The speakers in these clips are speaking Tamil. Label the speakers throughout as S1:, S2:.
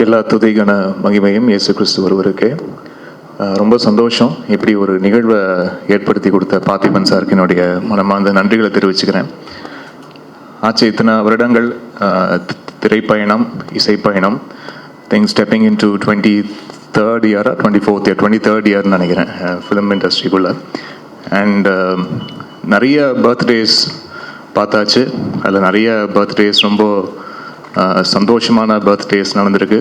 S1: எல்லா துதிகன மகிமையும் இயேசு கிறிஸ்து ஒருவருக்கே. ரொம்ப சந்தோஷம். இப்படி ஒரு நிகழ்வை ஏற்படுத்தி கொடுத்த பார்த்திபன் சாருக்கு என்னுடைய மனமார்ந்த நன்றிகளை தெரிவிச்சுக்கிறேன். ஆச்சு இத்தனை வருடங்கள் திரைப்பயணம், இசைப்பயணம், stepping into 23rd year, 24th year, 23rd year நினைக்கிறேன் ஃபிலிம் இண்டஸ்ட்ரிக்குள்ளே. அண்ட் நிறைய பர்த்டேஸ் பார்த்தாச்சு. அதில் நிறைய பர்த்டேஸ் ரொம்ப சந்தோஷமான பர்த்டேஸ் நடந்திருக்கு.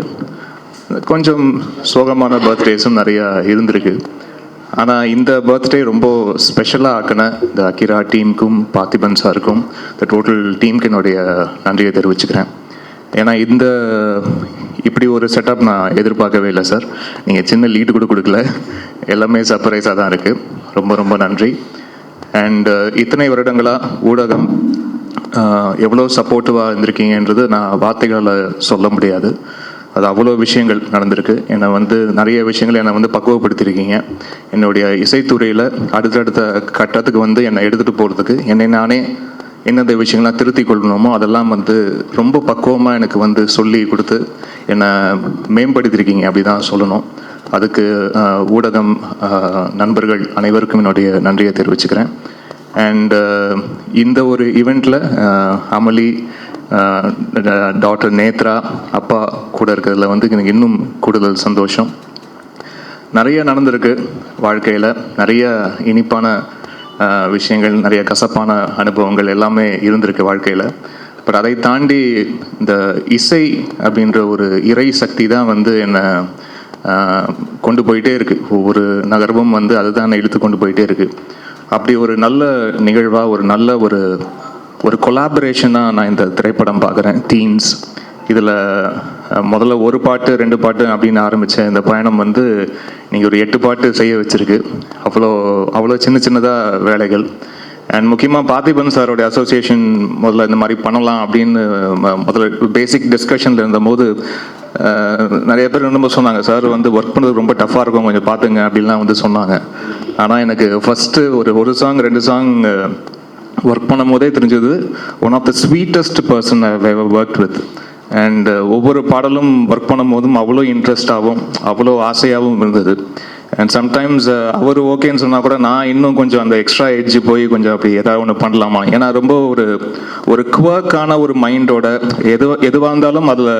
S1: கொஞ்சம் சோகமான பர்த்டேஸும் நிறையா இருந்திருக்கு. ஆனால் இந்த பர்த்டே ரொம்ப ஸ்பெஷலாக ஆக்கின இந்த அகிரா டீமுக்கும் பார்த்திபன் சாருக்கும் இந்த டோட்டல் டீமுக்கு என்னுடைய நன்றியை தெரிவிச்சுக்கிறேன். ஏன்னா இப்படி ஒரு செட்டப் நான் எதிர்பார்க்கவே இல்லை சார். நீங்கள் சின்ன லீடு கூட கொடுக்கல, எல்லாமே சர்ப்ரைஸாக தான் இருக்குது. ரொம்ப ரொம்ப நன்றி. அண்ட் இத்தனை வருடங்களாக ஊடகம் எவ்வளோ சப்போர்ட்டிவாக இருந்திருக்கீங்கன்றது நான் வார்த்தைகளில் சொல்ல முடியாது. அது அவ்வளோ விஷயங்கள் நடந்திருக்கு. நிறைய விஷயங்கள் என்னை பக்குவப்படுத்தியிருக்கீங்க. என்னுடைய இசைத்துறையில் அடுத்தடுத்த கட்டத்துக்கு என்னை எடுத்துகிட்டு போகிறதுக்கு நானே எந்தெந்த விஷயங்கள்லாம் திருத்தி கொள்ளணுமோ அதெல்லாம் ரொம்ப பக்குவமாக எனக்கு சொல்லி கொடுத்து என்னை மேம்படுத்தியிருக்கீங்க, அப்படி தான் சொல்லணும். அதுக்கு ஊடகம் நண்பர்கள் அனைவருக்கும் என்னுடைய நன்றியை தெரிவிச்சுக்கிறேன். அண்ட் இந்த ஒரு ஈவெண்ட்டில் அமளி, டாக்டர் நேத்ரா, அப்பா கூட இருக்கிறதுல எனக்கு இன்னும் கூடுதல் சந்தோஷம். நிறைய நடந்திருக்கு வாழ்க்கையில். நிறைய இனிப்பான விஷயங்கள், நிறைய கசப்பான அனுபவங்கள் எல்லாமே இருந்திருக்கு வாழ்க்கையில். பட் அதை தாண்டி இந்த இசை அப்படின்ற ஒரு இறை சக்தி தான் என்னை கொண்டு போயிட்டே இருக்குது. ஒவ்வொரு நகர்வும் அதுதான் என்னை இழுத்து கொண்டு போயிட்டே இருக்குது. அப்படி ஒரு நல்ல நிகழ்வாக, ஒரு நல்ல ஒரு கொலாபரேஷனாக நான் இந்த திரைப்படம் பார்க்குறேன். டீன்ஸ் இதில் முதல்ல ஒரு பாட்டு 2 பாட்டு அப்படின்னு ஆரம்பித்த இந்த பயணம் நீங்கள் ஒரு 8 பாட்டு செய்ய வச்சுருக்கு. அவ்வளோ சின்னதாக வேலைகள். அண்ட் முக்கியமாக பார்த்திபன் சாரோடைய அசோசியேஷன் முதல்ல இந்த மாதிரி பண்ணலாம் அப்படின்னு முதல்ல பேசிக் டிஸ்கஷனில் இருந்தபோது நிறைய பேர் ரொம்ப சொன்னாங்க, சார் ஒர்க் பண்ணுறது ரொம்ப டஃப்பாக இருக்கும், கொஞ்சம் பார்த்துங்க அப்படின்லாம் சொன்னாங்க. ஆனால் எனக்கு ஃபஸ்ட்டு ஒரு சாங் 2 சாங் ஒர்க் பண்ணும் போதே தெரிஞ்சது one of the sweetest person I ever worked with. And ஒவ்வொரு பாடலும் ஒர்க் பண்ணும் போதும் அவ்வளோ இன்ட்ரெஸ்டாகவும் அவ்வளோ ஆசையாகவும் இருந்தது. அண்ட் சம்டைம்ஸ் அவர் ஓகேன்னு சொன்னால் கூட நான் இன்னும் கொஞ்சம் அந்த எக்ஸ்ட்ரா எட்ஜு போய் கொஞ்சம் அப்படி ஏதாவது ஒன்று பண்ணலாமா. ஏன்னா ரொம்ப ஒரு குவர்க்கான ஒரு மைண்டோட எதுவாக இருந்தாலும் அதில்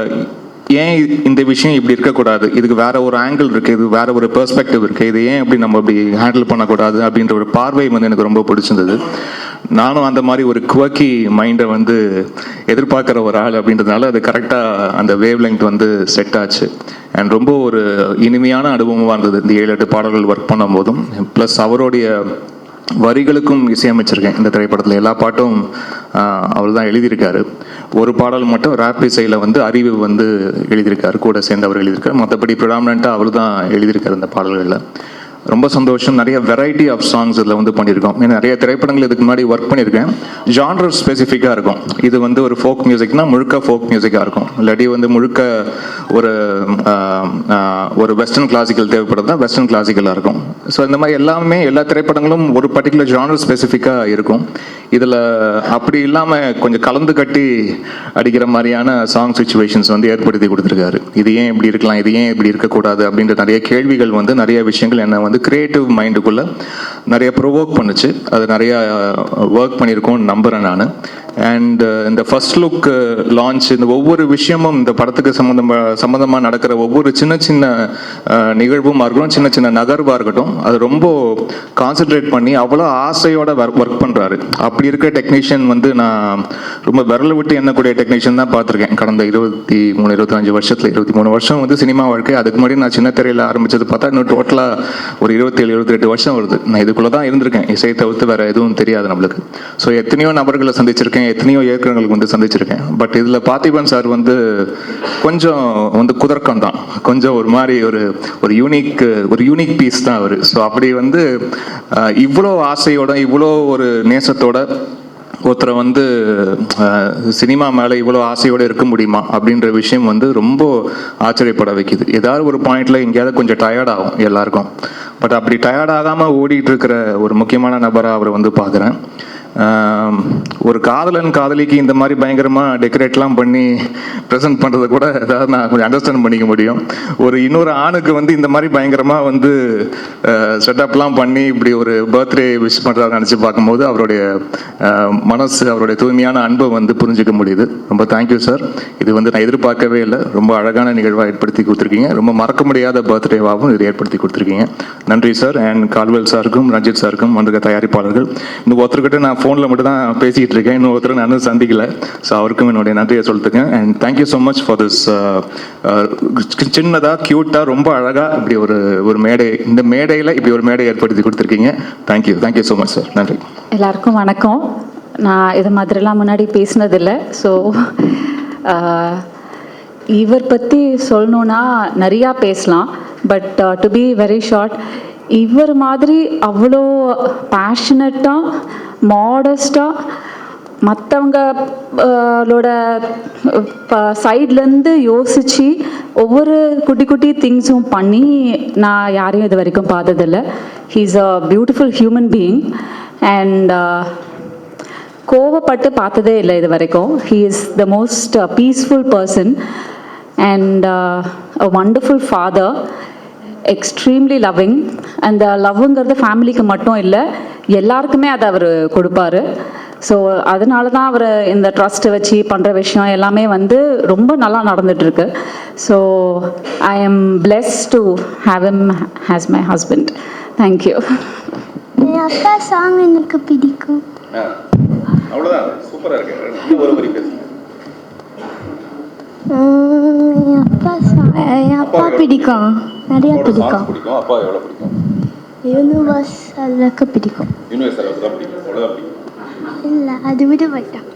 S1: ஏன் இந்த விஷயம் இப்படி இருக்கக்கூடாது, இதுக்கு வேற ஒரு ஆங்கிள் இருக்குது, இது வேற ஒரு பெர்ஸ்பெக்டிவ் இருக்குது, இது ஏன் இப்படி நம்ம அப்படி ஹேண்டில் பண்ணக்கூடாது அப்படின்ற ஒரு பார்வை எனக்கு ரொம்ப பிடிச்சிருந்தது. நானும் அந்த மாதிரி ஒரு குவக்கி மைண்டை எதிர்பார்க்குற ஒரு ஆள் அப்படின்றதுனால அது கரெக்டாக அந்த வேவ் லெங்த் செட் ஆச்சு. அண்ட் ரொம்ப ஒரு இனிமையான அனுபவமாக இருந்தது இந்த 7-8 பாடல்கள் ஒர்க் பண்ணும் போதும். ப்ளஸ் அவருடைய வரிகளுக்கும் இசையமைச்சிருக்கேன் இந்த திரைப்படத்தில். எல்லா பாட்டும் அவர் தான் எழுதியிருக்காரு. ஒரு பாடல் மட்டும் ராப் இசையில் அறிவு எழுதியிருக்காரு, கூட சேர்ந்து அவர் எழுதியிருக்காரு. மற்றபடி ப்ரிடாமினண்ட்டாக அவர் தான் எழுதியிருக்காரு இந்த பாடல்களில். ரொம்ப சந்தோஷம். நிறைய வெரைட்டி ஆஃப் சாங்ஸ் இதில் பண்ணியிருக்கோம். ஏன்னா நிறைய திரைப்படங்கள் இதுக்கு முன்னாடி ஒர்க் பண்ணியிருக்கேன். ஜான்ரர் ஸ்பெசிஃபிக்காக இருக்கும். இது ஒரு ஃபோக் மியூசிக்னா முழுக்க ஃபோக் மியூசிக்காக இருக்கும். இல்லாட்டி முழுக்க ஒரு வெஸ்டர்ன் கிளாசிக்கல் தேவைப்படுறதா வெஸ்டர்ன் கிளாசிக்கலாக இருக்கும். ஸோ இந்த மாதிரி எல்லா திரைப்படங்களும் ஒரு பர்டிகுலர் ஜானர் ஸ்பெசிஃபிக்காக இருக்கும். இதில் அப்படி இல்லாமல் கொஞ்சம் கலந்து கட்டி அடிக்கிற மாதிரியான சாங் சுச்சுவேஷன்ஸ் ஏற்படுத்தி கொடுத்துருக்காரு. இது ஏன் இப்படி இருக்கலாம், இது ஏன் இப்படி இருக்கக்கூடாது அப்படின்ற நிறைய கேள்விகள் நிறைய விஷயங்கள் என்னை கிரியேட்டிவ் மைண்டுக்குள்ளே நிறைய ப்ரொவோக் பண்ணுச்சு. அது நிறையா ஒர்க் பண்ணியிருக்கோன்னு நம்புகிறேன் நான். அண்ட் இந்த ஃபர்ஸ்ட் லுக் லான்ச், இந்த ஒவ்வொரு விஷயமும் இந்த படத்துக்கு சம்மந்தமாக நடக்கிற ஒவ்வொரு சின்ன நிகழ்வுமாக இருக்கட்டும், சின்ன நகர்வாக இருக்கட்டும், அது ரொம்ப கான்சென்ட்ரேட் பண்ணி அவ்வளோ ஆசையோட ஒர்க் பண்ணுறாரு. அப்படி இருக்கிற டெக்னீஷியன் நான் ரொம்ப விரல விட்டு எண்ணக்கூடிய டெக்னீஷியன் தான் பார்த்துருக்கேன் கடந்த 23-25 வருஷத்தில். 23 வருஷம் சினிமா வாழ்க்கை. அதுக்கு முன்னாடி நான் சின்ன திரையில் ஆரம்பித்தது பார்த்தா இன்னும் டோட்டலாக ஒரு 27-28 வருஷம் வருது. நான் இதுக்குள்ளே தான் இருந்திருக்கேன். இசையை தவிர்த்து வேறு எதுவும் தெரியாது நம்மளுக்கு. ஸோ எத்தனையோ நபர்களை சந்திச்சிருக்கேன், எத்தனையோ இயக்குநர்களுக்கு சந்திச்சிருக்கேன். பட் இதில் பார்த்திபன் சார் கொஞ்சம் குதர்க்கம் தான், கொஞ்சம் ஒரு மாதிரி ஒரு யூனிக் பீஸ் தான் அவர். ஸோ அப்படி இவ்வளோ ஆசையோட இவ்வளோ ஒரு நேசத்தோட ஒருத்தரை சினிமா மேலே இவ்வளோ ஆசையோடு இருக்க முடியுமா அப்படின்ற விஷயம் ரொம்ப ஆச்சரியப்பட வைக்குது. ஏதாவது ஒரு பாயிண்டில் எங்கேயாவது கொஞ்சம் டயர்ட் ஆகும் எல்லாருக்கும். பட் அப்படி டயர்ட் ஆகாமல் ஓடிட்டு இருக்கிற ஒரு முக்கியமான நபராக அவரை பார்க்குறேன். ஒரு காதலன் காதலிக்கு இந்த மாதிரி பயங்கரமாக டெக்கரேட்லாம் பண்ணி ப்ரெசென்ட் பண்ணுறதை கூட ஏதாவது நான் கொஞ்சம் அண்டர்ஸ்டாண்ட் பண்ணிக்க முடியும். ஒரு இன்னொரு ஆணுக்கு வந்து இந்த மாதிரி பயங்கரமாக வந்து செட்டப்லாம் பண்ணி இப்படி ஒரு பர்த்டே விஷ் பண்ணுறத நினச்சி பார்க்கும்போது அவருடைய மனசு, அவருடைய தூய்மையான அன்பை வந்து புரிஞ்சிக்க முடியுது. ரொம்ப தேங்க்யூ சார். இது வந்து நான் எதிர்பார்க்கவே இல்லை. ரொம்ப அழகான நிகழ்வாக ஏற்படுத்தி கொடுத்துருக்கீங்க. ரொம்ப மறக்க முடியாத பர்த்டேவாகவும் இது ஏற்படுத்தி கொடுத்துருக்கீங்க. நன்றி சார். அண்ட் கால்வெல் சாருக்கும் ரஞ்சித் சாருக்கும் வந்திருக்க தயாரிப்பாளர்கள். இன்னும் ஒருத்தர்கிட்ட நான் ஃபோனில் மட்டும் தான் பேசிக்கிட்டு இருக்கேன். இன்னும் ஒருத்தர் நான் சந்திக்கல. ஸோ அவருக்கும் என்னுடைய நன்றியை சொல்லிட்டுருக்கேன். And thank you so much for this சின்னதாக க்யூட்டாக ரொம்ப அழகாக இப்படி ஒரு மேடை, இந்த மேடையில் இப்படி ஒரு மேடை ஏற்படுத்தி கொடுத்துருக்கீங்க. Thank you so much sir. நன்றி.
S2: எல்லாருக்கும் வணக்கம். நான் இது மாதிரிலாம் முன்னாடி பேசினதில்லை. ஸோ இவர் பற்றி சொல்லணுன்னா நிறையா பேசலாம். But to be very short, இவர் மாதிரி அவ்வளோ பேஷனட்டாக, மாடஸ்டாக, மற்றவங்களோட சைட்லேருந்து யோசித்து ஒவ்வொரு குட்டி குட்டி திங்ஸும் பண்ணி நான் யாரையும் இது வரைக்கும் பார்த்ததில்லை. He is a beautiful human being. And கோவப்பட்டு பார்த்ததே இல்லை இது வரைக்கும். He is the most peaceful person and a wonderful father. Extremely loving. அந்த லவ்வுங்கிறது ஃபேமிலிக்கு மட்டும் இல்லை, எல்லாருக்குமே அதை அவர் கொடுப்பாரு. ஸோ அதனால தான் அவர் இந்த ட்ரஸ்ட்டை வச்சு பண்ணுற விஷயம் எல்லாமே வந்து ரொம்ப நல்லா நடந்துகிட்ருக்கு. So I am blessed to have him as my husband. Thank you.
S3: என் அப்பா சாங் எனக்கு பிடிக்கும்.
S1: அவ்வளோதான். சூப்பராக இருக்கு. ஒரு வரி பேசுங்க.
S3: என் அப்பா பிடிக்கும், நிறைய பிடிக்கும்.
S1: அப்பா எவ்வளோ பிடிக்கும்?
S3: யூனிவர்ஸ் அளவுக்கு பிடிக்கும்.
S1: யூனிவர்ஸ் அளவுக்கு தான் பிடிக்கும். அவ்வளோதான் பிடிக்கும்.
S3: இல்லை, அது விட மாட்டான்.